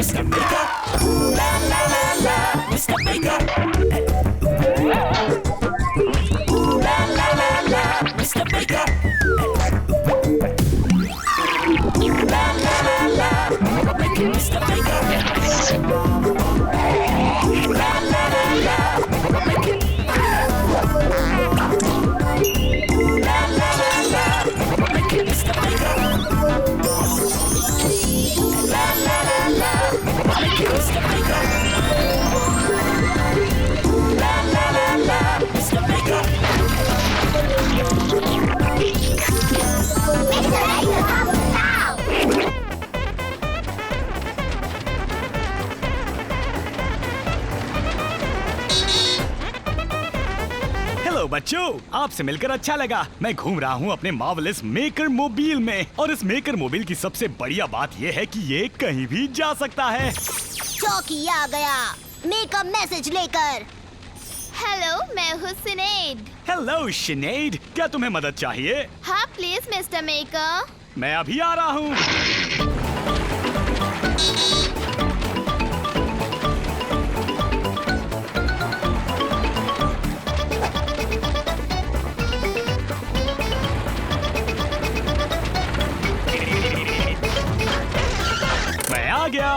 Mr. Baker. Ooh la la la la, Mr. Baker. Ooh la la la la, Mr. Baker. Ooh la la la la, making Mr. Baker. Ooh la la la la, making. Ooh la la la la, making Mr. Baker. La la la la, making Mr. Baker. La la la la, Mr. Baker. Hello बच्चों, आपसे मिलकर अच्छा लगा। मैं घूम रहा हूँ अपने मार्वलस मेकर मोबाइल में और इस मेकर मोबाइल की सबसे बढ़िया बात ये है कि ये कहीं भी जा सकता है। चौकी आ गया मेकअप मैसेज लेकर। हेलो, मैं हूँ सिनेड। हेलो शिनेड, क्या तुम्हें मदद चाहिए? हाँ प्लीज मिस्टर मेकर। मैं अभी आ रहा हूँ। मैं आ गया।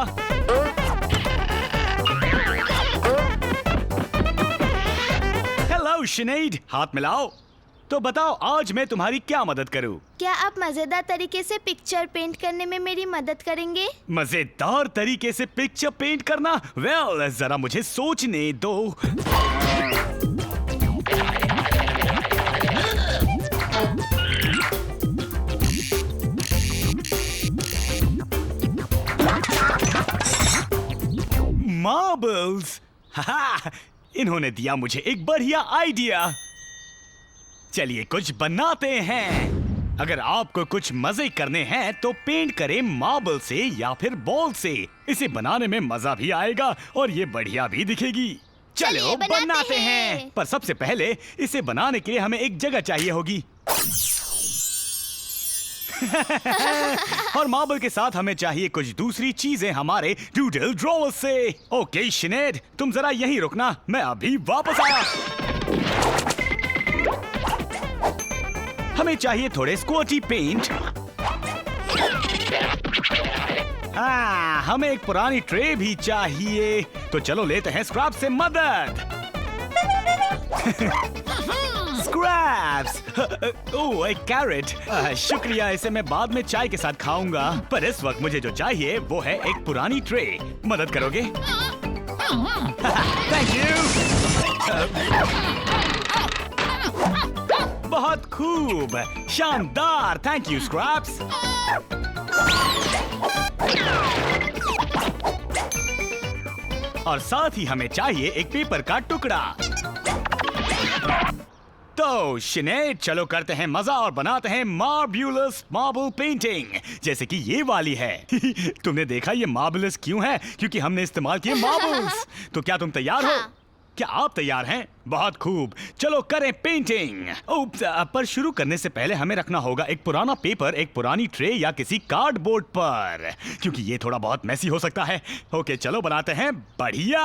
हेलो शिनेड, हाथ मिलाओ। तो बताओ आज मैं तुम्हारी क्या मदद करूं? क्या आप मजेदार तरीके से पिक्चर पेंट करने में मेरी मदद करेंगे? मजेदार तरीके से पिक्चर पेंट करना? वेल, जरा मुझे सोचने दो। मार्बल्स। हा, इन्होंने दिया मुझे एक बढ़िया आइडिया। चलिए कुछ बनाते हैं। अगर आपको कुछ मजे करने हैं तो पेंट करें मार्बल से या फिर बॉल से। इसे बनाने में मजा भी आएगा और ये बढ़िया भी दिखेगी। चलो चलिए, बनाते हैं। पर सबसे पहले इसे बनाने के लिए हमें एक जगह चाहिए होगी। और मार्बल के साथ हमें चाहिए कुछ दूसरी चीजें हमारे डूडल ड्रॉवर से। ओके शिनेड, तुम जरा यहीं रुकना, मैं अभी वापस आया। हमें चाहिए थोड़े स्क्वाटी पेंट। हाँ, हमें एक पुरानी ट्रे भी चाहिए। तो चलो लेते हैं स्क्रैप से मदद। स्क्रैप्स। ओह, एक कैरेट। शुक्रिया, इसे मैं बाद में चाय के साथ खाऊंगा। पर इस वक्त मुझे जो चाहिए वो है एक पुरानी ट्रे। मदद करोगे? Thank you. बहुत खूब, शानदार। Thank you scraps. और साथ ही हमें चाहिए एक पेपर का टुकड़ा। तो शिनेड, चलो करते हैं मजा और बनाते हैं मार्बुलस मार्बल पेंटिंग, जैसे कि ये वाली है। तुमने देखा ये मार्बुलस क्यों है? क्योंकि हमने इस्तेमाल किए मार्बल्स। तो क्या तुम तैयार हो? हाँ। क्या आप तैयार हैं? बहुत खूब, चलो करें पेंटिंग। पर शुरू करने से पहले हमें रखना होगा एक पुराना पेपर एक पुरानी ट्रे या किसी कार्डबोर्ड पर, क्योंकि ये थोड़ा बहुत मैसी हो सकता है। ओके, चलो बनाते हैं। बढ़िया।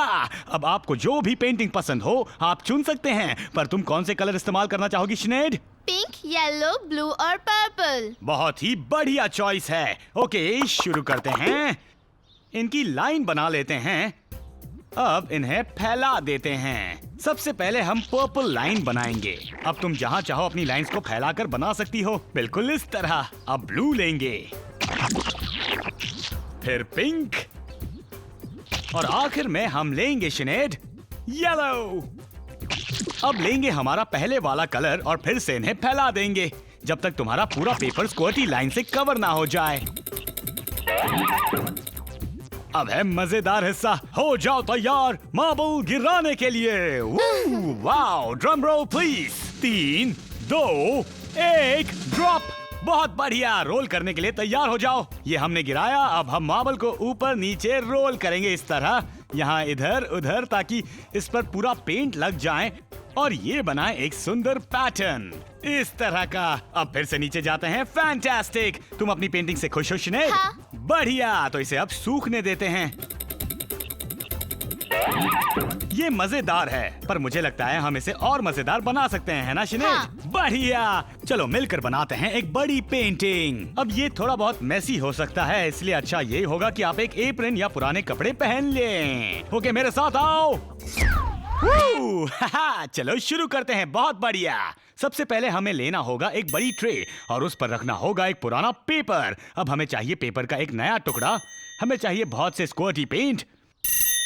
अब आपको जो भी पेंटिंग पसंद हो आप चुन सकते हैं, पर तुम कौन से कलर इस्तेमाल करना चाहोगी शिनेड? पिंक, येलो, ब्लू और पर्पल। बहुत ही बढ़िया चॉइस है। ओके, शुरू करते हैं। इनकी लाइन बना लेते हैं। अब इन्हें फैला देते हैं। सबसे पहले हम पर्पल लाइन बनाएंगे। अब तुम जहां चाहो अपनी लाइंस को फैलाकर बना सकती हो, बिल्कुल इस तरह। अब ब्लू लेंगे, फिर पिंक, और आखिर में हम लेंगे शिनेड येलो। अब लेंगे हमारा पहले वाला कलर और फिर से इन्हें फैला देंगे जब तक तुम्हारा पूरा पेपर स्क्वाटी लाइन से कवर ना हो जाए। अब है मजेदार हिस्सा। हो जाओ तैयार मार्बल गिराने के लिए। Wow, drum roll please. 3, 2, 1, drop. बहुत बढ़िया। रोल करने के लिए तैयार हो जाओ। ये हमने गिराया। अब हम मार्बल को ऊपर नीचे रोल करेंगे इस तरह, यहाँ इधर उधर, ताकि इस पर पूरा पेंट लग जाए और ये बनाए एक सुंदर पैटर्न इस तरह का। अब फिर से नीचे जाते हैं। फैंटास्टिक। तुम अपनी पेंटिंग से खुश हो शिनेड? हाँ। बढ़िया, तो इसे अब सूखने देते हैं। ये मजेदार है, पर मुझे लगता है हम इसे और मजेदार बना सकते हैं, है ना शिनेड? हाँ। बढ़िया, चलो मिलकर बनाते हैं एक बड़ी पेंटिंग। अब ये थोड़ा बहुत मेसी हो सकता है, इसलिए अच्छा ये होगा कि आप एक एप्रन या पुराने कपड़े पहन लें। ओके, मेरे साथ आओ। चलो शुरू करते हैं। बहुत बढ़िया। सबसे पहले हमें लेना होगा एक बड़ी ट्रे और उस पर रखना होगा एक पुराना पेपर। अब हमें चाहिए पेपर का एक नया टुकड़ा, हमें चाहिए बहुत से स्क्वर्टी पेंट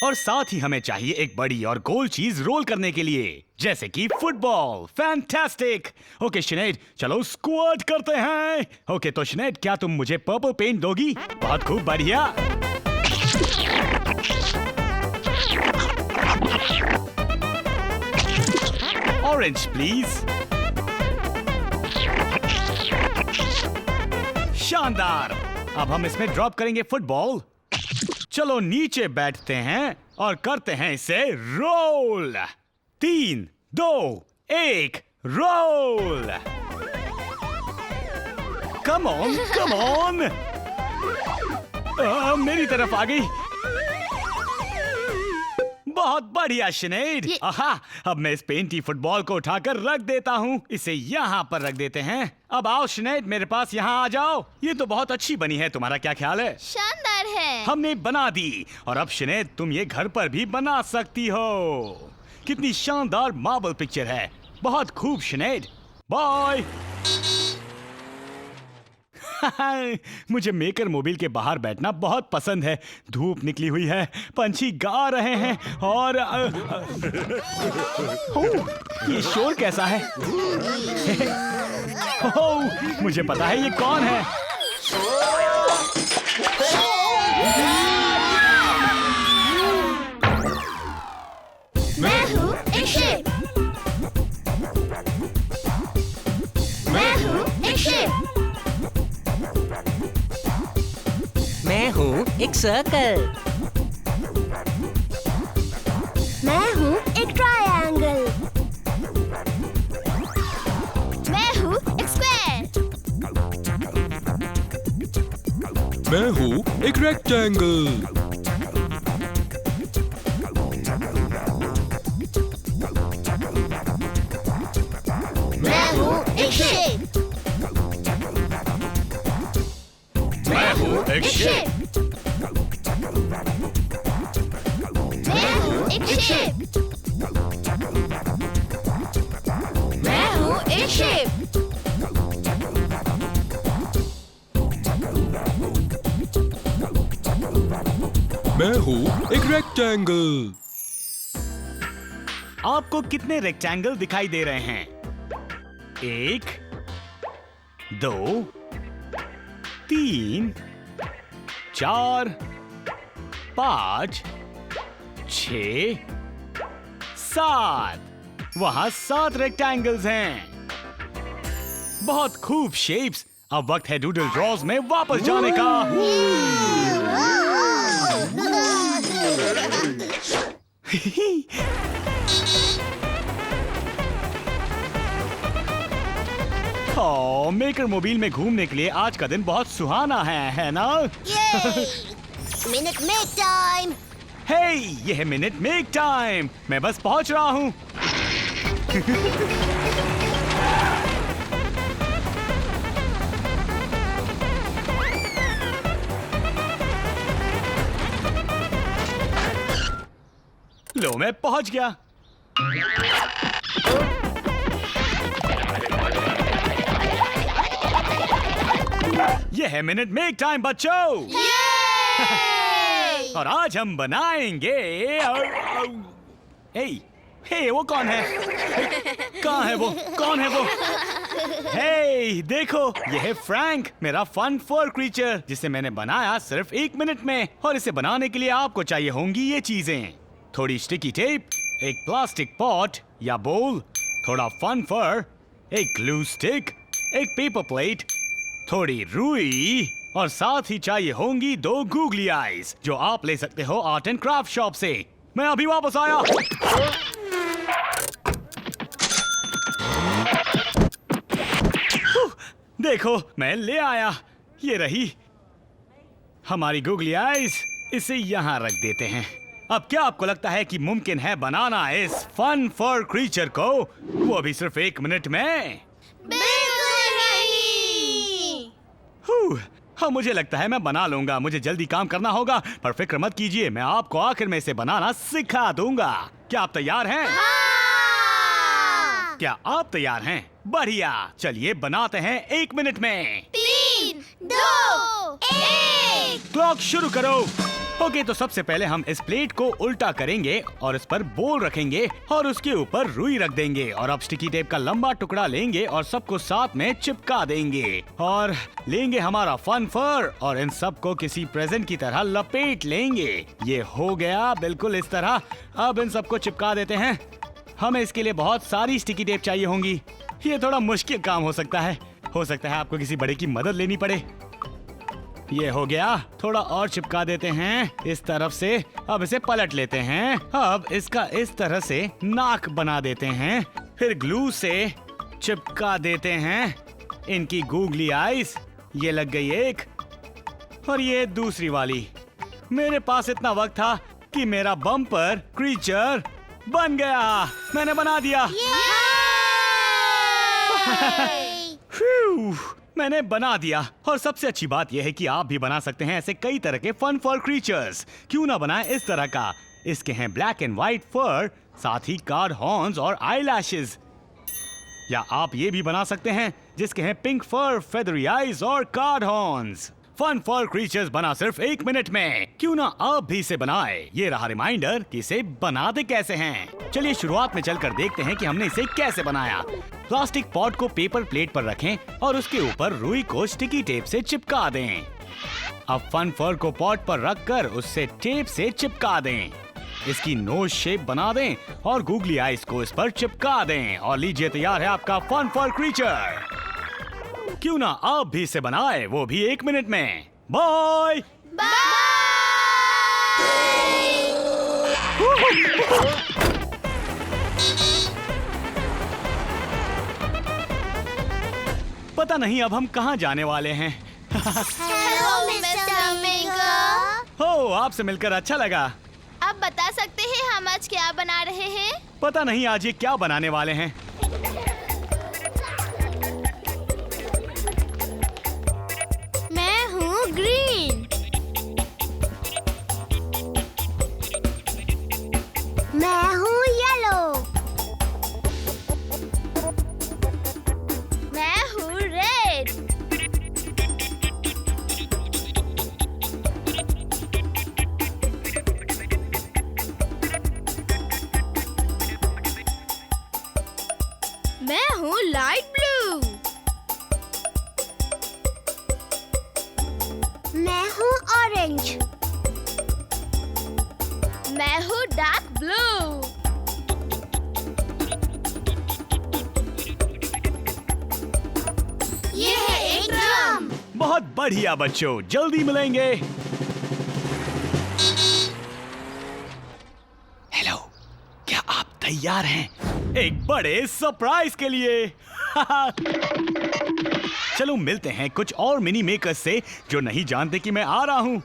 और साथ ही हमें चाहिए एक बड़ी और गोल चीज रोल करने के लिए, जैसे कि फुटबॉल। फैंटास्टिक। ओके शिनेड, चलो स्क्वाट करते हैं। ओके, तो शिनेड क्या तुम मुझे पर्पल पेंट दोगी? बहुत खूब, बढ़िया। Orange please. शानदार। अब हम इसमें ड्रॉप करेंगे फुटबॉल। चलो नीचे बैठते हैं और करते हैं इसे roll. 3, 2, 1 roll. Come on, come on. मेरी तरफ आ गई। बहुत बढ़िया शिनेड। आहा, अब मैं इस पेंटी फुटबॉल को उठाकर रख देता हूँ। इसे यहाँ पर रख देते हैं। अब आओ शिनेड, मेरे पास यहाँ आ जाओ। ये तो बहुत अच्छी बनी है, तुम्हारा क्या ख्याल है? शानदार है। हमने बना दी और अब शिनेड तुम ये घर पर भी बना सकती हो। कितनी शानदार मार्बल पिक्चर है। बहुत खूब शिनेड, बाय। मुझे मेकर मोबाइल के बाहर बैठना बहुत पसंद है। धूप निकली हुई है, पंछी गा रहे हैं और ये शोर कैसा है? मुझे पता है ये कौन है। मैं हूँ एक शेप। मैं हूँ एक शेप। मैं हूँ एक सर्कल। मैं हूँ एक ट्रायंगल। मैं हूँ एक स्क्वायर। मैं हूँ एक रेक्टेंगल। मैं हूँ एक शेप। मैं हूँ एक शेप। मैं हूँ एक शेप। मैं हूँ एक शेप। मैं हूँ एक रेक्टेंगल। आपको कितने रेक्टेंगल दिखाई दे रहे हैं? 1, 2, 3, 4, 5, 6, 7। वहां 7 रेक्टेंगल्स हैं। बहुत खूब शेप्स। अब वक्त है डूडल ड्रॉज में वापस जाने का। मेकर मोबाइल में घूमने के लिए आज का दिन बहुत सुहाना है ना? Minute make time. हे, ये है मिनट मेक टाइम। मैं बस पहुंच रहा हूँ। लो, मैं पहुंच गया। ये है मिनट मेक टाइम बच्चों। और आज हम बनाएंगे हे, वो कौन है? कहाँ है वो? कौन है वो? हे, देखो, ये है फ्रैंक, मेरा फन फर क्रीचर, जिसे मैंने बनाया सिर्फ 1 मिनट में। और इसे बनाने के लिए आपको चाहिए होंगी ये चीजें: थोड़ी स्टिकी टेप, एक प्लास्टिक पॉट या बोल, थोड़ा फन फर, एक ग्लू स्टिक, एक पेपर प्लेट, थोड़ी रुई और साथ ही चाहिए होंगी 2 गूगली आईज, जो आप ले सकते हो आर्ट एंड क्राफ्ट शॉप से। मैं अभी वापस आया। देखो, मैं ले आया। ये रही। हमारी गूगली आइज इसे यहाँ रख देते हैं। अब क्या आपको लगता है कि मुमकिन है बनाना इस फन फर क्रीचर को, वो भी सिर्फ 1 मिनट में? बिल्कुल नहीं। हाँ, मुझे लगता है मैं बना लूंगा। मुझे जल्दी काम करना होगा, पर फिक्र मत कीजिए, मैं आपको आखिर में इसे बनाना सिखा दूंगा। क्या आप तैयार हैं? हाँ। क्या आप तैयार हैं? बढ़िया, चलिए बनाते हैं 1 मिनट में। 3, 2, 1। क्लॉक शुरू करो। ओके, तो सबसे पहले हम इस प्लेट को उल्टा करेंगे और इस पर बोल रखेंगे और उसके ऊपर रुई रख देंगे और अब स्टिकी टेप का लंबा टुकड़ा लेंगे और सबको साथ में चिपका देंगे और लेंगे हमारा फन फर और इन सबको किसी प्रेजेंट की तरह लपेट लेंगे। ये हो गया बिल्कुल इस तरह। अब इन सबको चिपका देते हैं। हमें इसके लिए बहुत सारी स्टिकी टेप चाहिए होंगी। ये थोड़ा मुश्किल काम हो सकता है आपको किसी बड़े की मदद लेनी पड़े। ये हो गया, थोड़ा और चिपका देते हैं इस तरफ से। अब इसे पलट लेते हैं। अब इसका इस तरह से नाक बना देते हैं, फिर ग्लू से चिपका देते हैं इनकी गूगली आइज। ये लग गई एक और ये दूसरी वाली। मेरे पास इतना वक्त था कि मेरा बम्पर क्रीचर बन गया। मैंने बना दिया। मैंने बना दिया। और सबसे अच्छी बात यह है कि आप भी बना सकते हैं ऐसे कई तरह के फन फर क्रीचर्स। क्यों ना बनाएं इस तरह का। इसके हैं ब्लैक एंड व्हाइट फर, साथ ही कार्ड हॉर्न्स और आईलैशेस। या आप ये भी बना सकते हैं जिसके हैं पिंक फर, फेदरी आईज और कार्ड हॉर्न्स। फन फर क्रीचर्स बना सिर्फ 1 मिनट में। क्यों ना आप भी इसे बनाएं। ये रहा रिमाइंडर कि इसे बनाते कैसे हैं। चलिए शुरुआत में चलकर देखते हैं कि हमने इसे कैसे बनाया। प्लास्टिक पॉट को पेपर प्लेट पर रखें और उसके ऊपर रुई को स्टिकी टेप से चिपका दें। अब फन फर को पॉट पर रखकर उससे टेप से चिपका दें। इसकी नोज शेप बना दें और गूगली आइज को इस पर चिपका दें और लीजिए तैयार है आपका फन फर क्रीचर। क्यों ना आप भी इसे बनाए, वो भी 1 मिनट में। बाय पता नहीं अब हम कहाँ जाने वाले हैं। Hello mister maker. हो, आपसे मिलकर अच्छा लगा। आप बता सकते हैं हम आज क्या बना रहे हैं? पता नहीं आज ये क्या बनाने वाले हैं। मैं हूँ ग्रीन। मैं हूँ येलो। मैं हूँ रेड। मैं हूँ लाइट ब्लू। मैं हूँ ऑरेंज। मैं हूँ डार्क ब्लू। ये है एक ड्रम। बहुत बढ़िया बच्चों, जल्दी मिलेंगे। हेलो, क्या आप तैयार हैं एक बड़े सरप्राइज के लिए? चलो मिलते हैं कुछ और मिनी मेकर्स से जो नहीं जानते कि मैं आ रहा हूँ।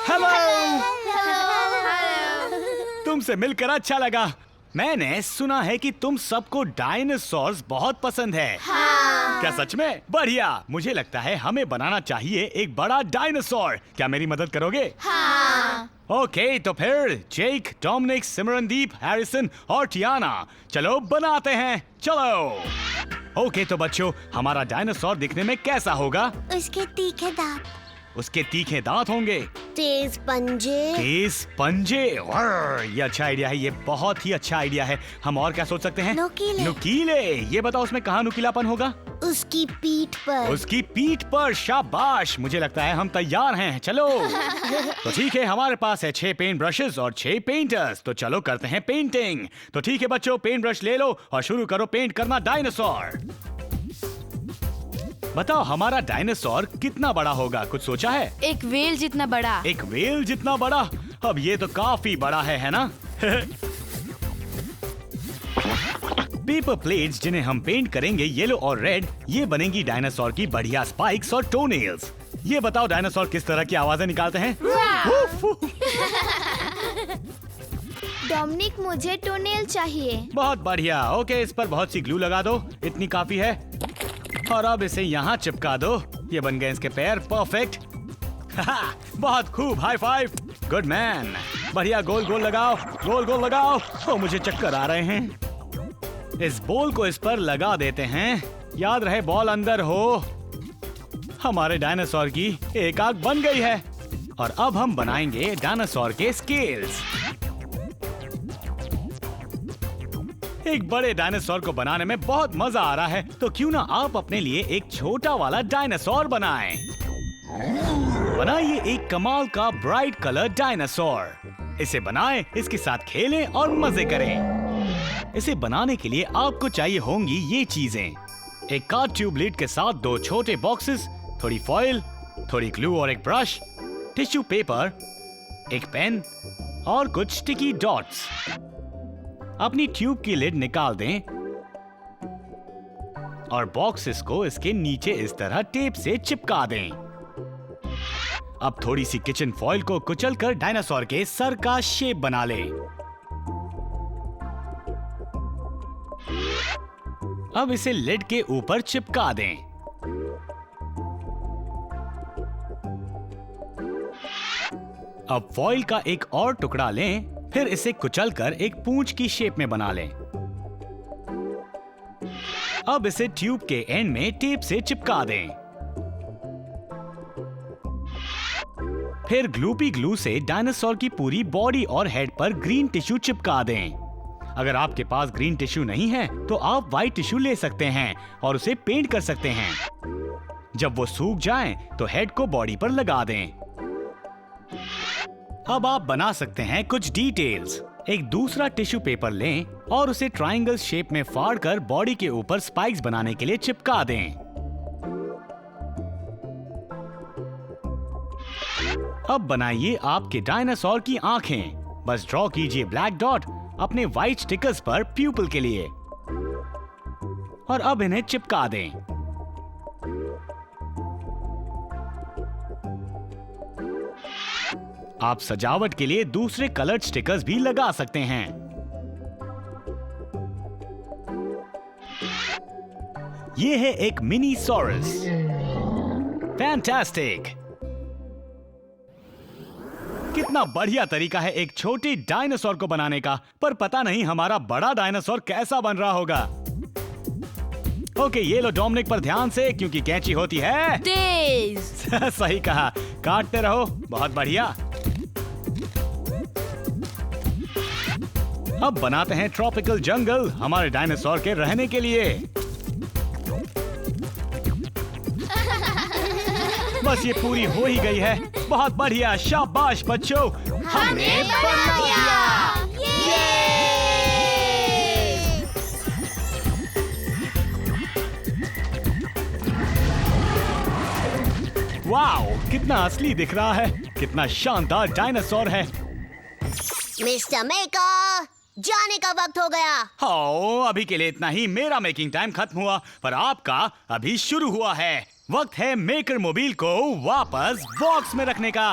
हेलो, तुमसे मिलकर अच्छा लगा। मैंने सुना है कि तुम सबको डायनासोर्स बहुत पसंद है। हाँ। क्या सच में? बढ़िया। मुझे लगता है हमें बनाना चाहिए एक बड़ा डायनासोर। क्या मेरी मदद करोगे? हाँ। ओके, तो फिर जेक, डोमिनिक, सिमरनदीप, हैरिसन और टियाना, चलो बनाते हैं। चलो। ओके, तो बच्चों, हमारा डायनासोर दिखने में कैसा होगा? उसके तीखे दांत, उसके तीखे दांत होंगे, तेज पंजे, तेज पंजे। ये अच्छा आइडिया है, ये बहुत ही अच्छा आइडिया है। हम और क्या सोच सकते हैं? नुकीले। नुकीले। ये बताओ उसमें कहाँ नुकीलापन होगा? उसकी पीठ पर। उसकी पीठ पर। शाबाश, मुझे लगता है हम तैयार हैं। चलो। तो ठीक है, हमारे पास है 6 पेंट ब्रशेस और 6 पेंटर्स। तो चलो करते हैं पेंटिंग। तो ठीक है बच्चों, पेंट ब्रश ले लो और शुरू करो पेंट करना डायनासोर। बताओ हमारा डायनासोर कितना बड़ा होगा? कुछ सोचा है? एक व्हेल जितना बड़ा। एक व्हेल जितना बड़ा? अब ये तो काफी बड़ा है ना? पेपर प्लेट्स जिन्हें हम पेंट करेंगे येलो और रेड, ये बनेंगी डायनासोर की बढ़िया स्पाइक्स और टोनेल्स। ये बताओ डायनासोर किस तरह की आवाजें निकालते हैं? डोमिनिक, मुझे टोनेल चाहिए। बहुत बढ़िया। ओके, इस पर बहुत सी ग्लू लगा दो, इतनी काफी है। और अब इसे यहाँ चिपका दो। ये बन गए इसके पैर। परफेक्ट। बहुत खूब। High five. Good man. बढ़िया। गोल गोल लगाओ, गोल गोल लगाओ। ओ, मुझे चक्कर आ रहे हैं। इस बॉल को इस पर लगा देते हैं। याद रहे बॉल अंदर हो। हमारे डायनासोर की एक आंख बन गई है। और अब हम बनाएंगे डायनासोर के स्केल्स। एक बड़े डायनासोर को बनाने में बहुत मजा आ रहा है, तो क्यों ना आप अपने लिए एक छोटा वाला डायनासोर बनाएं। बनाइए एक कमाल का ब्राइट कलर डायनासोर। इसे बनाएं, इसके साथ खेलें और मजे करें। इसे बनाने के लिए आपको चाहिए होंगी ये चीजें: एक कार्ड ट्यूब लीड के साथ 2 छोटे बॉक्सेस, थोड़ी फॉइल, थोड़ी ग्लू और एक ब्रश, टिश्यू पेपर, एक पेन और कुछ स्टिकी डॉट्स। अपनी ट्यूब की लिड निकाल दें और बॉक्सेस को इसके नीचे इस तरह टेप से चिपका दें। अब थोड़ी सी किचन फॉइल को कुचलकर डायनासोर के सर का शेप बना लें। अब इसे लिड के ऊपर चिपका दें। अब फॉइल का एक और टुकड़ा लें, फिर इसे कुचलकर एक पूंछ की शेप में बना लें। अब इसे ट्यूब के एंड में टेप से चिपका दें। फिर ग्लूपी ग्लू से डायनासोर की पूरी बॉडी और हेड पर ग्रीन टिश्यू चिपका दें। अगर आपके पास ग्रीन टिश्यू नहीं है तो आप व्हाइट टिश्यू ले सकते हैं और उसे पेंट कर सकते हैं। जब वो सूख जाए तो हेड को बॉडी पर लगा दें। अब आप बना सकते हैं कुछ डिटेल्स। एक दूसरा टिश्यू पेपर लें और उसे ट्रायंगल शेप में फाड़कर बॉडी के ऊपर स्पाइक्स बनाने के लिए चिपका दें। अब बनाइए आपके डायनासोर की आंखें। बस ड्रॉ कीजिए ब्लैक डॉट अपने व्हाइट स्टिकर्स पर प्यूपल के लिए और अब इन्हें चिपका दें। आप सजावट के लिए दूसरे कलर्ड स्टिकर्स भी लगा सकते हैं। ये है एक मिनी सॉरस। फैंटास्टिक! कितना बढ़िया तरीका है एक छोटी डायनासोर को बनाने का, पर पता नहीं हमारा बड़ा डायनासोर कैसा बन रहा होगा। ओके, ये लो डोमिनिक पर ध्यान से, क्योंकि कैंची होती है तेज। सही कहा, काटते रहो। बहुत बढ़िया। अब बनाते हैं ट्रॉपिकल जंगल हमारे डायनासोर के रहने के लिए। बस ये पूरी हो ही गई है। बहुत बढ़िया, शाबाश बच्चों, हमने बना दिया। वाओ, कितना असली दिख रहा है। कितना शानदार डायनासोर है। मिस्टर मेकर, जाने का वक्त हो गया। हो, अभी के लिए इतना ही। मेरा मेकिंग टाइम खत्म हुआ, पर आपका अभी शुरू हुआ है। वक्त है मेकर मोबाइल को वापस बॉक्स में रखने का।